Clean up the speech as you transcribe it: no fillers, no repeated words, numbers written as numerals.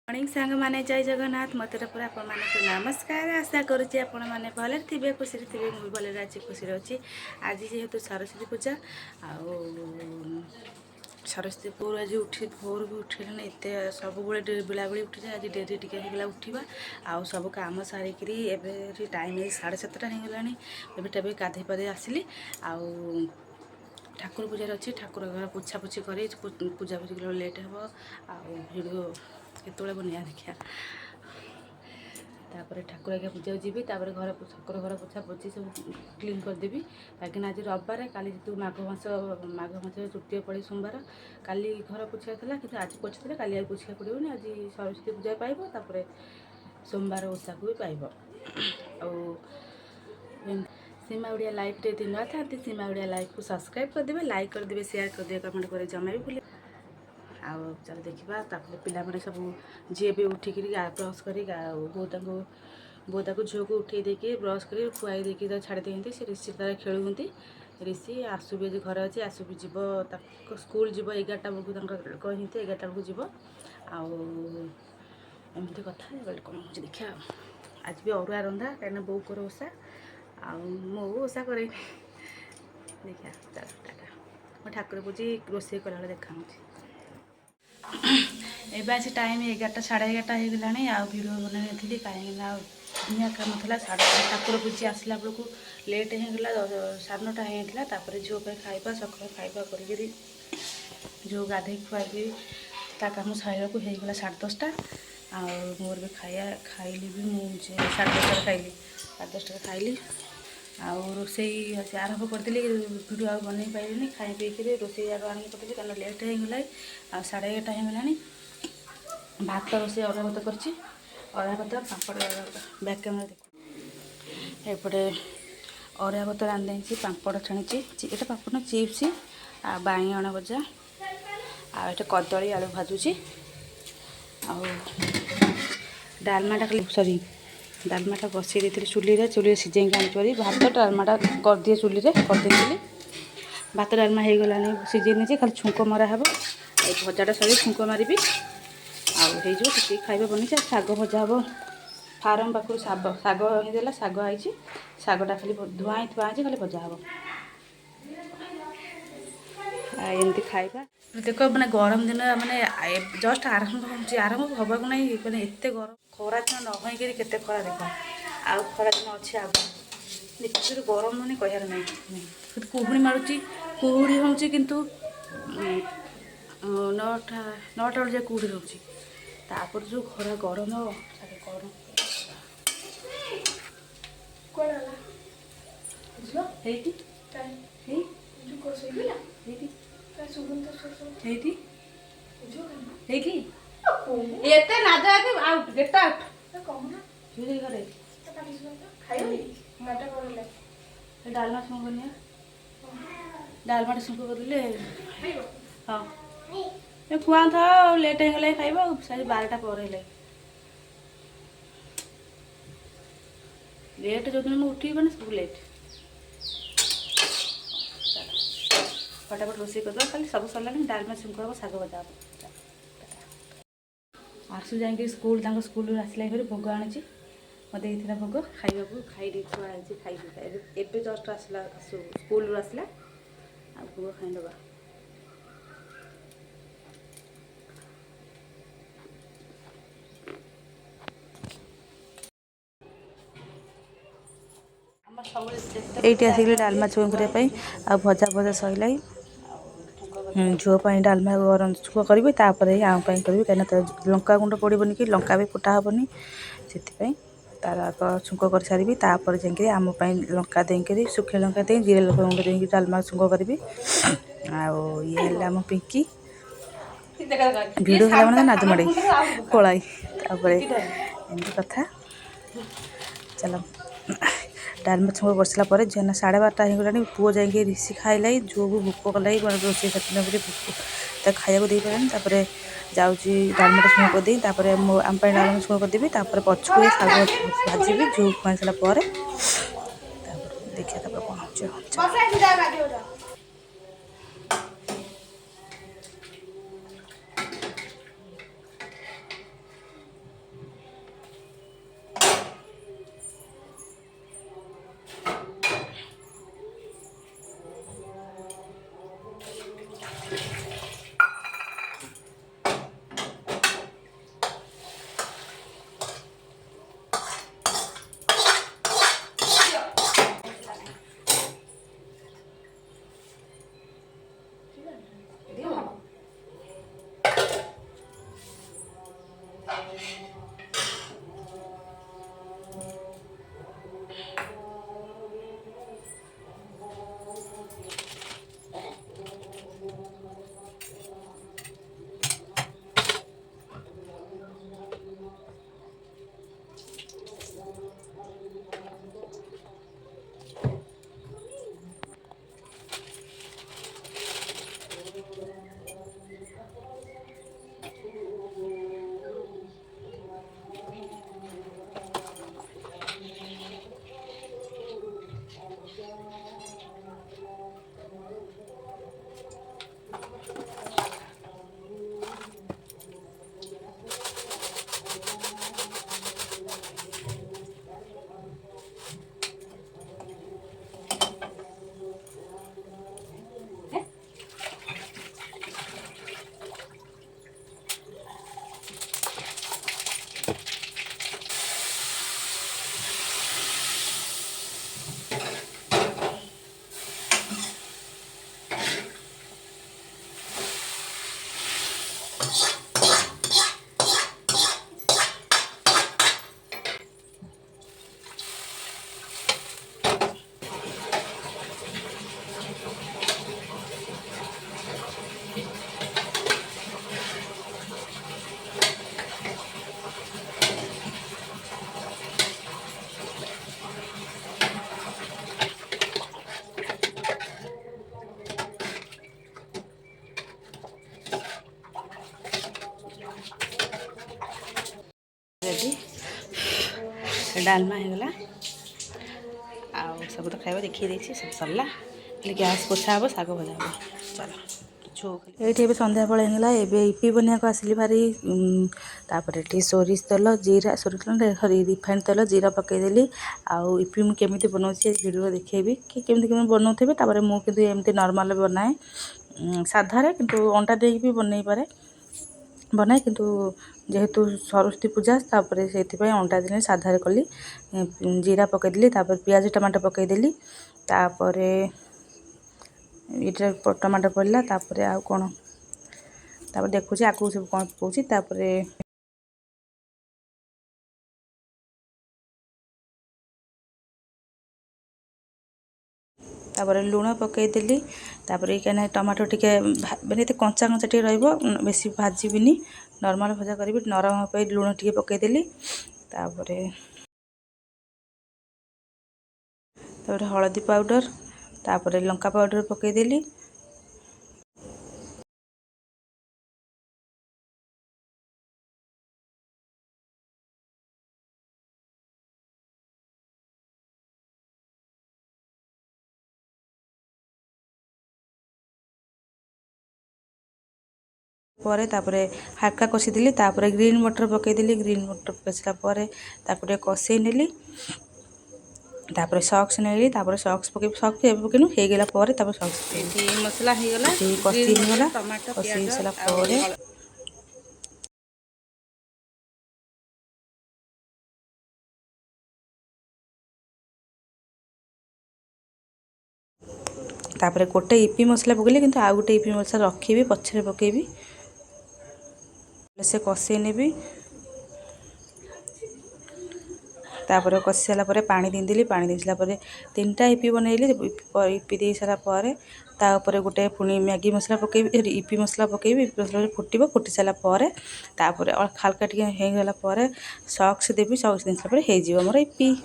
Morning सांग माने जय जगन्नाथ मत पूरा आपण नमस्कार आशा करुच्ची आपण मैंने भले थे खुशी थे मुझे भले अच्छी खुशी अच्छी आज जेहेतु सरस्वती पूजा आउ सरस्वती पूर आज उठी भोर भी उठिले एत सब बेलाबी उठी आज डेरी टिके उठा आउ सब कम सारिकी एवं टाइम 7:30 हो गला गाधे पाधे आसली आउ ठाकुर पूजार अच्छी ठाकुर घर पोछापोछि कर पूजा पूजी लेट हे भिडियो केतवे बनिया देखिया तापर ठाकुर आगे पूजा जी घर ठाकुर घर पोछा पोछि सब क्लीन करदेवी कहीं आज रविवार काली जो माघ मास तृतीय पड़े सोमवार काली घर पोछा था कि आज पोछी काली आज पोछा पड़ोनी आज सरस्वती पूजा पाइब सोमवार ओषा को भी पाइब सीमा ओडिया लाइफ टे दिन था सीमा ओडिया लाइफ को सब्सक्राइब करदे लाइक करदे शेयर करदे कमेंट कर जमा भी भूले आउ चल देखा पे सब जी भी उठिक ब्रश कर बोता को झील को उठे देके ब्रश कर खुआई देकी छाड़ी दिखती से ऋषि तार खेलुंती ऋषि आसु भी घर अच्छे आसु भी जीव स्कूल जीव 11टा बेलू कही 11टा बेलू जीव आमती कथा कौन हो देखा आज भी अरुआ रंधा कहीं बोऊ कर ओषा मो ओषा कर देखा चल टाटा मो ठाकुर पूजी रोषे कला देखा एवं आज टाइम 11टा 11:30 हो गला भिडियो बनई कहीं दुनिया काम था ठाकुर पूजी आसला बेलू लेट होगा 9:30 होता झील खाइबा सकाल खाइबा कर झील गाधे खुआई काम सारा होगा 10:30 मोर भी खाइली भी मुझे 10:30 खाइली 10:30 खाइली आउ रोसे आरंभ करदेली भिडियो आ बन पारे खाई पीकर रोसे आग आनी करदेली कारण लेट होगा 11:30 होगा भात रोसे अरुआ भात कर अरुआ भात पापड़ बैक कैमेरा देख एपटे अरुआ भात रांधि पापड़ छाणी ये पापड़ चिप्स आ बाईगण भजा आ कदली आलू भाजुची डालमाटा सॉरी डालमाटा बसई देती चूल्हे सीझे आनी भात डालमाटा कर दिए चूल्हे करदे भात डालमा हो गला सीझे नहीं खाली छुंक मरा हे भजाटा सर छुंक मारि आउ खाଇବା बनी शाग भजा हे फार्म पाखु शाग होदेला शाग आई शागटा खाली धुआँ थुआ खाली भजा हे एमती खाइबा देख मैंने गरम दिन माने जस्ट आरंभ हवा को नहीं मैंने एत गरम खरा दिन न होकर केते खरा देख आउ खरा दिन अच्छे आगे गरम मैंने कहार ना कुहुड़ी मारुची कुहुड़ी हूँ किंतु 9टा बेले कुहुड़ी रोचे तापर जो खरा गरम गरम डालमा छुंक डालमाटा छुंक करदे हाँ खुआ था लेट होगा खाइबा साढ़े 12टा पर लेट जो दिन उठी मैंने सब लेट फटाफट रोषे कर खाली सब सरला डालमा छुंक हम शाग भजा आसु जाकि स्कूल स्कूल आसला घर भोग आनी मत भोग खाइबा खाई खाई एवं जस्ट आसला स्कूल आसला आ भोग खाईदबा ये आसिक डालमा छुआ करने आ भजा भजा सरला झुओं डालमा गरम छुआ करी तापर आम करी कहीं लंका गुंड पड़ोनी कि लंका भी फुटा हेनी से तार आग छुंक कर सारी तापर जाकि आम लंका देकर सुखी लंका दे जीरा लंका गुंड दे डालमा छुंक करी आम पिंकी भिड़ है नाद मड़े पलाई एमती कथा चलो डालमा छुंक कर सारापर झील 12:30 हो गला पुओ जाकि ऋषि खाइला झुओ को भोक कला रोषे खाया दे पारे जाऊँगी डालमाटा छुंक दी आम डालमा छुंक करदेवी पछुक शाग भाजी झुओ खुआ सारापर देखिए कौन हो रेडी डालमा होगा सब तो खाइबा देखिए देछि सब सरला खाली गैस पोछा हम शाग भजा हम चलो ये संध्या बेले होगा एबे इपी बनिया को आसिली भारी तापर ये सोरिष तेल जीरा सोरिष तेल रिफाइंड तेल जीरा पकईदेली आउ इपी मुझे केमी बनाऊँगी भिडियो देखेबी कि केमी बनाऊे तापर मुझे एमती नॉर्मल बनाए साधारे किंतु अंडा देकी भी बनई पारे बनाए किंतु जेहेतु सरस्वती पूजा तापर से अंडा देने साधारे कली जीरा पकईदेली तापर पियाज टमाटो पकईदेली तापर ये टमाटो पड़ला तापर आउ कौन तापर देखुची आगू सब कौन पकाउची तापर लुण पकईदेली तापर कहीं टमाटो टिके मैंने कंचा कंचा टे बेस भाजबिनी नॉर्मल भजा करी नरम पे लुण टे पकईदेली तापर हलदी पाउडर तापर लंका पाउडर पकईदेली पर तापरे हाल्का कषिदेली तापर ग्रीन मटर पकईदेली ग्रीन मटर पकईला तापर कषे नेली तापर सॉक्स नेली तापर सॉक्स पकई सॉक्स पकईनु हो गला तापर सॉक्स मसला हो गला कषि होगा कषि सारा तापर गोटे इपी मसला पकईली किंतु आउ गोटे इपी मसला रखी पछरे पकईबी से कषे नेबी तापर कषि सारापर पानी देदेली पानी दे सारापर 3टा इपी बनइली इपी दे सारापर तापर गोटे पुणी मैगी मसला पकईबी इपी मसला पकईबी इपी मसला फुटब फुटी सारापर तापर हल्का टे होगला सॉक्स देवी सॉक्स दे सारापर हो इपी।